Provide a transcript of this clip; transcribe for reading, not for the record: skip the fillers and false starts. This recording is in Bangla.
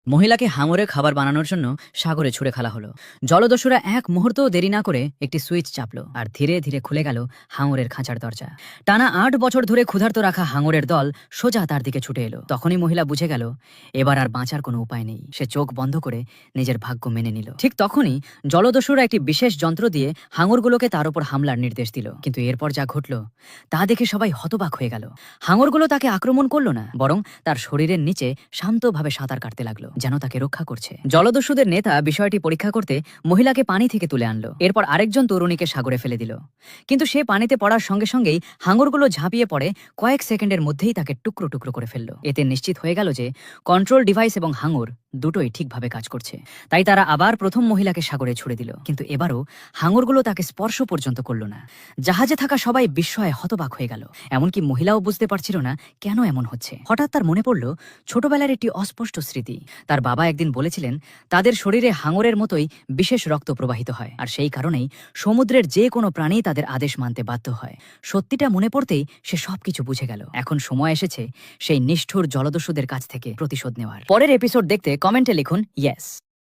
মহিলাকে হাঙরে খাবার বানানোর জন্য সাগরে ছুঁড়ে ফেলা হলো। জলদস্যুরা এক মুহূর্তও দেরি না করে একটি সুইচ চাপলো, আর ধীরে ধীরে খুলে গেল হাঙরের খাঁচার দরজা। টানা ৮ বছর ধরে ক্ষুধার্ত রাখা হাঙরের দল সোজা তার দিকে ছুটে এলো। তখনই মহিলা বুঝে গেল এবার আর বাঁচার কোনো উপায় নেই। সে চোখ বন্ধ করে নিজের ভাগ্য মেনে নিল। ঠিক তখনই জলদস্যুরা একটি বিশেষ যন্ত্র দিয়ে হাঙরগুলোকে তার উপর হামলার নির্দেশ দিল। কিন্তু এরপর যা ঘটল তা দেখে সবাই হতবাক হয়ে গেল। হাঙরগুলো তাকে আক্রমণ করলো না, বরং তার শরীরের নিচে শান্তভাবে সাঁতার কাটতে লাগলো, যেন তাকে রক্ষা করছে। জলদস্যুদের নেতা বিষয়টি পরীক্ষা করতে মহিলাকে পানি থেকে তুলে আনলো। এরপর আরেকজন তরুণীকে সাগরে ফেলে দিল। কিন্তু সে পানিতে পড়ার সঙ্গে সঙ্গেই হাঙরগুলো ঝাঁপিয়ে পড়ে কয়েক সেকেন্ডের মধ্যেই তাকে টুকরো টুকরো করে ফেললো। এতে নিশ্চিত হয়ে গেল যে কন্ট্রোল ডিভাইস এবং হাঙর দুটোই ঠিকভাবে কাজ করছে। তাই তারা আবার প্রথম মহিলাকে সাগরে ছুড়ে দিল। কিন্তু এবারও হাঙরগুলো তাকে স্পর্শ পর্যন্ত করল না। জাহাজে থাকা সবাই বিস্ময়ে হতবাক হয়ে গেল। এমনকি মহিলাও বুঝতে পারছিল না কেন এমন হচ্ছে। হঠাৎ তার মনে পড়ল ছোটবেলার একটি অস্পষ্ট স্মৃতি। তার বাবা একদিন বলেছিলেন তাদের শরীরে হাঙরের মতোই বিশেষ রক্ত প্রবাহিত হয়, আর সেই কারণেই সমুদ্রের যে কোনো প্রাণী তাদের আদেশ মানতে বাধ্য হয়। সত্যিটা মনে পড়তেই সে সবকিছু বুঝে গেল। এখন সময় এসেছে সেই নিষ্ঠুর জলদস্যুদের কাছ থেকে প্রতিশোধ নেওয়ার। পরের এপিসোড দেখতে কমেন্টে লিখুন ইয়েস।